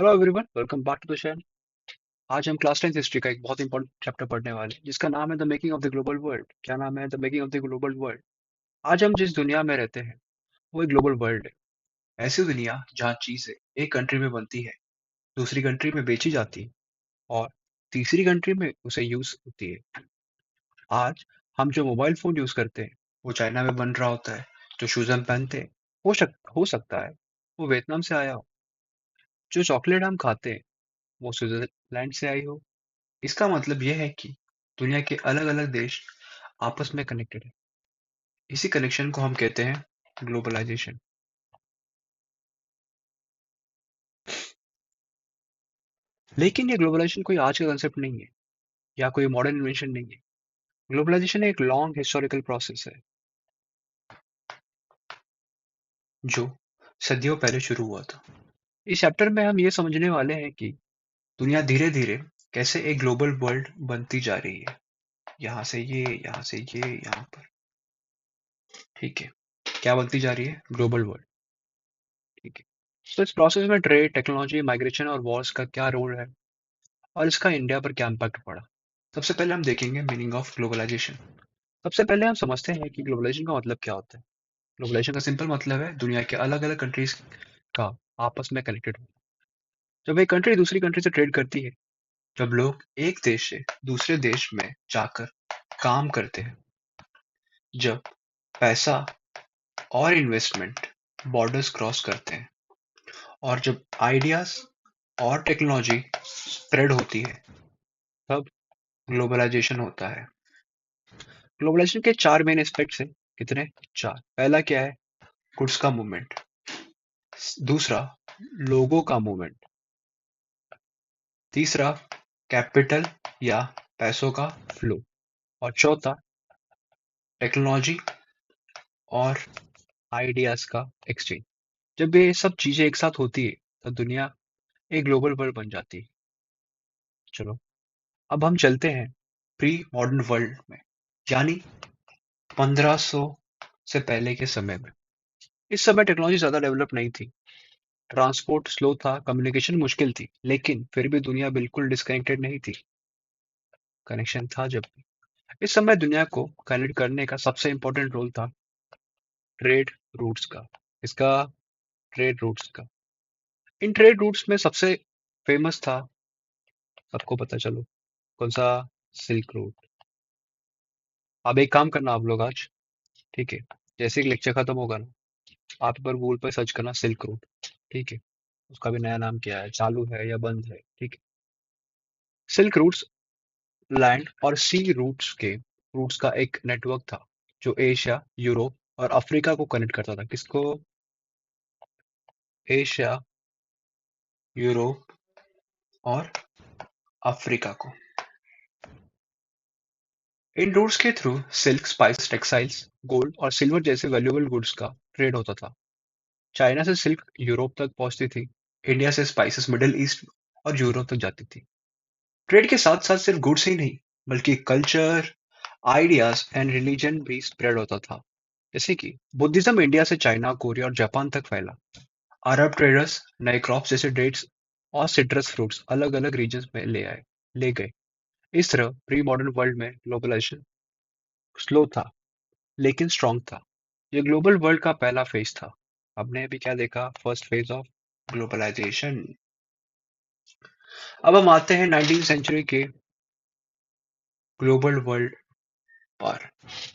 Hello everyone, welcome back to the channel. आज हम class 10th history का एक बहुत इंपॉर्टेंट चैप्टर पढ़ने वाले हैं जिसका नाम है the making of the global world. क्या नाम है? The making of the global world. आज हम जिस दुनिया में रहते हैं वो एक ग्लोबल वर्ल्ड है। ऐसी दुनिया जहाँ चीजें एक कंट्री में बनती है, दूसरी कंट्री में बेची जाती है और तीसरी कंट्री में उसे यूज होती है। आज हम जो मोबाइल फोन यूज करते हैं वो चाइना में बन रहा होता है। जो शूज हम पहनते हैं हो सकता है वो वियतनाम से आया हो। जो चॉकलेट हम खाते हैं वो स्विट्जरलैंड से आई हो। इसका मतलब यह है कि दुनिया के अलग-अलग देश आपस में कनेक्टेड हैं। इसी कनेक्शन को हम कहते हैं ग्लोबलाइजेशन। लेकिन ये ग्लोबलाइजेशन कोई आज का कंसेप्ट नहीं है या कोई मॉडर्न इन्वेंशन नहीं है। ग्लोबलाइजेशन एक लॉन्ग हिस्टोरिकल प्रोसेस है जो सदियों पहले शुरू हुआ था। इस चैप्टर में हम ये समझने वाले हैं कि दुनिया धीरे-धीरे कैसे एक ग्लोबल वर्ल्ड बनती जा रही है। यहाँ से ये, यहाँ से ये, यहाँ पर। ठीक है। क्या बनती जा रही है? Global world. ठीक है। तो इस प्रोसेस में ट्रेड, टेक्नोलॉजी, माइग्रेशन और वॉर्स का क्या रोल है और इसका इंडिया पर क्या इम्पैक्ट पड़ा। सबसे पहले हम देखेंगे मीनिंग ऑफ ग्लोबलाइजेशन। सबसे पहले हम समझते हैं कि ग्लोबलाइजेशन का मतलब क्या होता है। ग्लोबलाइजेशन का सिंपल मतलब है दुनिया के अलग अलग कंट्रीज का आपस में कनेक्टेड हो। जब एक कंट्री दूसरी कंट्री से ट्रेड करती है, जब लोग एक देश से दूसरे देश में जाकर काम करते हैं, जब पैसा और इन्वेस्टमेंट बॉर्डर्स क्रॉस करते हैं और जब आइडियाज और टेक्नोलॉजी स्प्रेड होती है, तब ग्लोबलाइजेशन होता है। ग्लोबलाइजेशन के चार मेन एस्पेक्ट्स हैं। कितने? चार। पहला क्या है? गुड्स का मूवमेंट। दूसरा, लोगों का मूवमेंट। तीसरा, कैपिटल या पैसों का फ्लो। और चौथा, टेक्नोलॉजी और आइडियाज का एक्सचेंज। जब ये सब चीजें एक साथ होती है तो दुनिया एक ग्लोबल वर्ल्ड बन जाती है। चलो, अब हम चलते हैं प्री मॉडर्न वर्ल्ड में, यानी 1500 से पहले के समय में। इस समय टेक्नोलॉजी ज्यादा डेवलप नहीं थी। ट्रांसपोर्ट स्लो था, कम्युनिकेशन मुश्किल थी, लेकिन फिर भी दुनिया बिल्कुल डिस्कनेक्टेड नहीं थी। कनेक्शन था जब भी। इस समय दुनिया को कनेक्ट करने का सबसे इंपॉर्टेंट रोल था ट्रेड रूट्स का। इसका ट्रेड रूट्स का। इन ट्रेड रूट्स में सबसे फेमस था, सबको पता, चलो कौन सा? Silk route. अब एक काम करना आप लोग आज, ठीक है, जैसे ही लेक्चर खत्म होगा ना, आप एक बार गूगल पर सर्च करना सिल्क रूट। ठीक है। उसका भी नया नाम क्या है, चालू है या बंद है? ठीक है। सिल्क रूट्स लैंड और सी रूट्स का एक नेटवर्क था जो एशिया, यूरोप और अफ्रीका को कनेक्ट करता था। किसको? एशिया, यूरोप और अफ्रीका को। इन रूट्स के through silk, spice, textiles, gold और सिल्वर जैसे वैल्यूएबल गुड्स का ट्रेड होता था। चाइना से सिल्क यूरोप तक पहुंचती थी। इंडिया से स्पाइसेस मिडिल ईस्ट और यूरोप तक जाती थी। ट्रेड के साथ साथ सिर्फ गुड्स ही नहीं, बल्कि कल्चर, आइडियाज एंड रिलीजन भी स्प्रेड होता था। जैसे कि बुद्धिज्म इंडिया से चाइना, कोरिया और जापान तक फैला। अरब ट्रेडर्स नए क्रॉप्स जैसे डेट्स और सिट्रस फ्रूट्स अलग अलग रीजन्स में ले गए। इस तरह प्री मॉडर्न वर्ल्ड में ग्लोबलाइजेशन स्लो था लेकिन स्ट्रांग था। ये ग्लोबल वर्ल्ड का पहला फेज था। हमने अभी क्या देखा? First phase of globalization. अब हम आते हैं 19th सेंचुरी के ग्लोबल वर्ल्ड पर,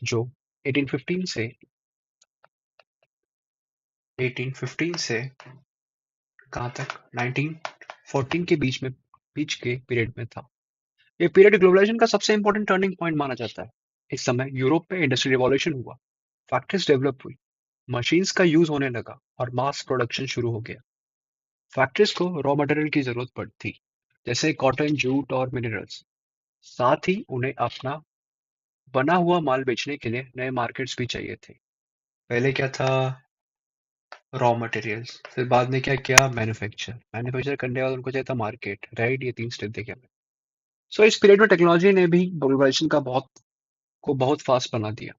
जो 1815 से 1815 से कहाँ तक? 1914 के बीच के पीरियड में था। ये पीरियड ग्लोबलाइजेशन का सबसे इंपॉर्टेंट टर्निंग पॉइंट माना जाता है। इस समय यूरोप में इंडस्ट्रियल रिवॉल्यूशन हुआ, फैक्ट्रीज डेवलप हुई, मशीन्स का यूज होने लगा और मास प्रोडक्शन शुरू हो गया। फैक्ट्रीज को रॉ मटेरियल की जरूरत पड़ती, जैसे कॉटन, जूट और मिनरल्स। साथ ही उन्हें अपना बना हुआ माल बेचने के लिए नए मार्केट्स भी चाहिए थे। पहले क्या था? Raw materials. फिर बाद में क्या किया? मैन्युफैक्चर। मैन्युफैक्चर करने के बाद उनको चाहिए था मार्केट। राइट, ये तीन स्टेप देखे हमने। सो इस पीरियड में टेक्नोलॉजी ने भी ग्लोबलाइजेशन बहुत फास्ट बना दिया।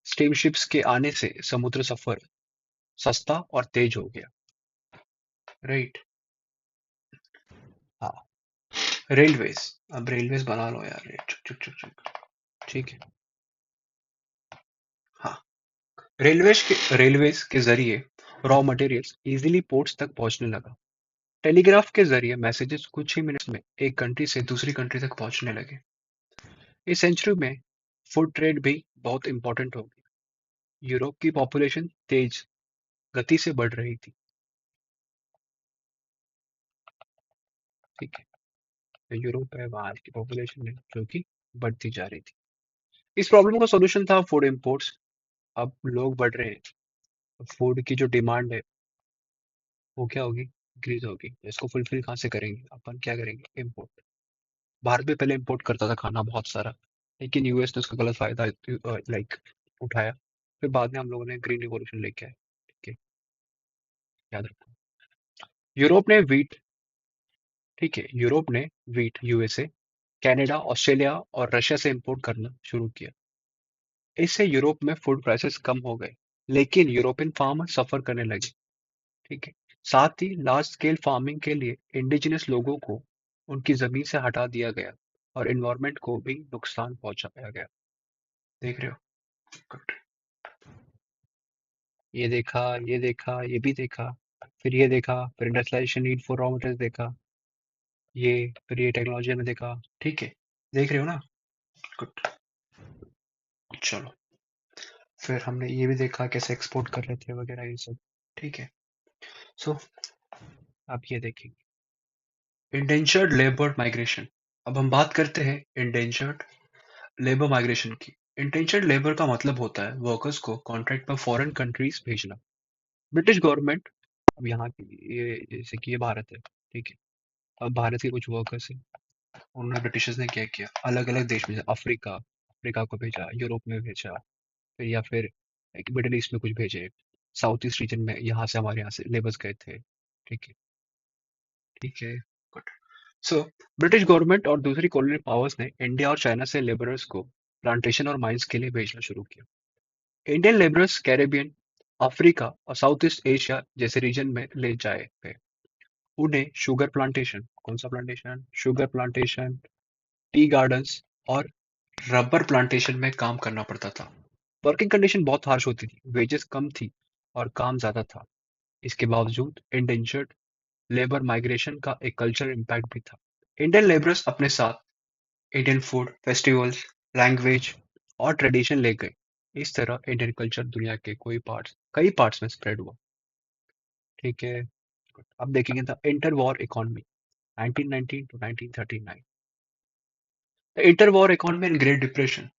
स्टीम शिप्स के आने से समुद्र सफर सस्ता और तेज हो गया। राइट। हाँ, रेलवेज। अब रेलवेज बना लो यार, ये चुक चुक चुक चुक। ठीक है। हाँ, रेलवेज के जरिए रॉ मटेरियल्स इजीली पोर्ट्स तक पहुंचने लगा। टेलीग्राफ के जरिए मैसेजेस कुछ ही मिनट्स में एक कंट्री से दूसरी कंट्री तक पहुंचने लगे। इस सेंचुरी में फूड ट्रेड भी बहुत इंपॉर्टेंट हो गई। यूरोप की पॉपुलेशन तेज गति से बढ़ रही थी। ठीक है। तो यूरोप है, वहां की पॉपुलेशन है जो कि बढ़ती जा रही थी। इस प्रॉब्लम का सॉल्यूशन था फूड इंपोर्ट्स। अब लोग बढ़ रहे हैं, तो फूड की जो डिमांड है वो क्या होगी, इंक्रीज होगी। इसको फुलफिल कहाँ से करेंगे, अपन क्या करेंगे, इम्पोर्ट। भारत भी पहले इम्पोर्ट करता था खाना बहुत सारा, लेकिन यूएस ने उसका गलत फायदा लाइक उठाया। फिर बाद में हम लोगों ने ग्रीन रिवॉल्यूशन लेके आए। ठीक है, याद रखो। यूरोप ने वीट ठीक है, यूरोप ने वीट यूएसए, कनाडा, ऑस्ट्रेलिया और रशिया से इंपोर्ट करना शुरू किया। इससे यूरोप में फूड प्राइसेस कम हो गए, लेकिन यूरोपियन फार्मर सफर करने लगे। ठीक है। साथ ही लार्ज स्केल फार्मिंग के लिए इंडिजिनस लोगों को उनकी जमीन से हटा दिया गया और एनवायरनमेंट को भी नुकसान पहुंचाया गया। देख रहे हो। Good. ये देखा, ये देखा, ये भी देखा, फिर ये देखा, फिर industrialization need for raw material देखा, ये फिर ये टेक्नोलॉजी में देखा। ठीक है, देख रहे हो ना। गुड। चलो, फिर हमने ये भी देखा कैसे एक्सपोर्ट कर रहे थे वगैरह ये सब। ठीक है। सो अब ये देखेंगे इंडेंचर्ड लेबर माइग्रेशन। अब हम बात करते हैं इंडेंचर्ड लेबर माइग्रेशन की। इंडेंचर्ड लेबर का मतलब होता है वर्कर्स को कॉन्ट्रैक्ट पर फॉरेन कंट्रीज भेजना। ब्रिटिश गवर्नमेंट, अब यहाँ की ये जैसे कि ये भारत है। ठीक है। अब भारत के कुछ वर्कर्स हैं, उन्होंने ब्रिटिशर्स ने क्या किया, अलग अलग देश में अफ्रीका अफ्रीका को भेजा, यूरोप में भेजा, फिर या फिर एक मिडिल ईस्ट में कुछ भेजे, साउथ ईस्ट रीजन में यहाँ से हमारे यहाँ से लेबर्स गए थे। ठीक है। ठीक है। गुड। सो ब्रिटिश गवर्नमेंट और दूसरी कॉलोनियल पावर्स ने इंडिया और चाइना से लेबरर्स को प्लांटेशन और माइंस के लिए भेजना शुरू किया। इंडियन लेबरर्स कैरेबियन, अफ्रीका और साउथ ईस्ट एशिया जैसे रीजन में ले जाए गए। उन्हें शुगर प्लांटेशन, कौन सा plantation, sugar plantation, tea gardens और रबर प्लांटेशन में काम करना पड़ता था। वर्किंग कंडीशन बहुत हार्श होती थी, वेजेस कम थी और काम ज्यादा था। इसके बावजूद इंडेंचर्ड लेबर माइग्रेशन का एक कल्चरल इम्पैक्ट भी था। इंडियन लेबरर्स अपने साथ इंडियन फूड, फेस्टिवल्स, लैंग्वेज और ट्रेडिशन ले गए। इस तरह इंडियन कल्चर दुनिया के कई पार्ट्स में स्प्रेड हुआ। ठीक है। अब देखेंगे the inter war economy 1919 to 1939। The inter war economy and great depression.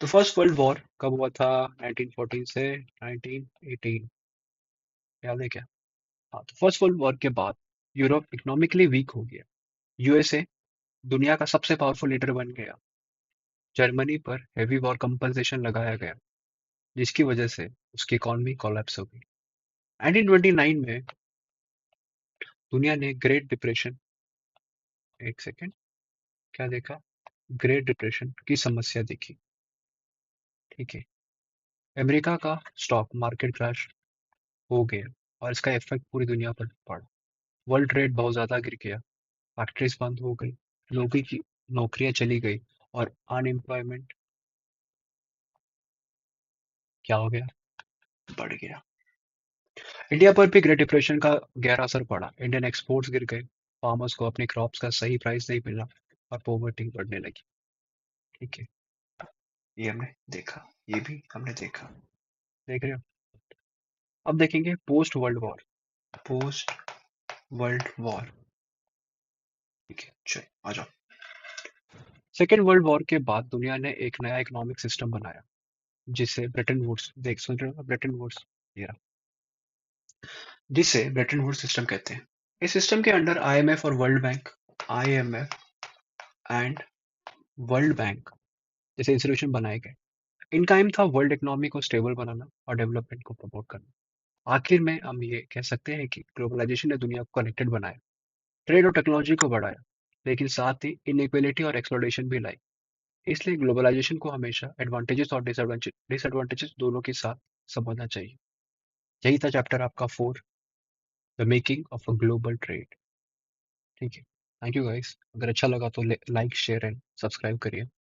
तो फर्स्ट वर्ल्ड वॉर कब हुआ था, 1914 से 1918। याद है क्या। हाँ, तो फर्स्ट वर्ल्ड वॉर के बाद यूरोप इकोनॉमिकली वीक हो गया। यूएसए दुनिया का सबसे पावरफुल लीडर बन गया। जर्मनी पर हेवी वॉर कंपनसेशन लगाया गया, जिसकी वजह से उसकी इकोनॉमी कोलैप्स हो गई। 1929 में दुनिया ने ग्रेट डिप्रेशन, एक सेकेंड, क्या देखा, ग्रेट डिप्रेशन की समस्या देखी। ठीक है। अमेरिका का स्टॉक मार्केट क्रैश हो गया और इसका इफेक्ट पूरी दुनिया पर पड़ा। वर्ल्ड ट्रेड बहुत ज्यादा गिर गया, फैक्ट्रीज बंद हो गई, लोगों की नौकरियां चली गई और अनएम्प्लॉयमेंट क्या हो गया, बढ़ गया। इंडिया पर भी ग्रेट डिप्रेशन का गहरा असर पड़ा। इंडियन एक्सपोर्ट्स गिर गए, फार्मर्स को अपने क्रॉप्स का सही प्राइस नहीं मिला और पॉवर्टी बढ़ने लगी। ठीक है, ये हमने देखा, ये भी हमने देखा। देख रहे हो। अब देखेंगे post world war. Post world war. ठीक है, चलो आ जाओ। सेकेंड वर्ल्ड वॉर के बाद दुनिया ने एक नया इकोनॉमिक सिस्टम बनाया, जिसे ब्रेटन वुड्स, देख सुन रहे हो, ब्रेटन वुड्स, ये रहा, जिसे ब्रेटन वुड्स सिस्टम कहते हैं। इस सिस्टम के अंडर आईएमएफ और world bank, IMF and world bank जैसे इंस्टीट्यूशन बनाए गए। इनका एम था वर्ल्ड इकोनॉमी को स्टेबल बनाना और डेवलपमेंट को प्रमोट करना। आखिर में हम ये कह सकते हैं कि ग्लोबलाइजेशन ने दुनिया को कनेक्टेड बनाया, ट्रेड और टेक्नोलॉजी को बढ़ाया, लेकिन साथ ही इनइक्वेलिटी और एक्सप्लॉयटेशन भी लाई। इसलिए ग्लोबलाइजेशन को हमेशा एडवांटेजेस और डिसएडवांटेजेस दोनों के साथ समझना चाहिए। यही था चैप्टर आपका 4, the making of a global trade. ठीक है। थैंक यू गाइस, अगर अच्छा लगा तो लाइक शेयर एंड सब्सक्राइब करिए।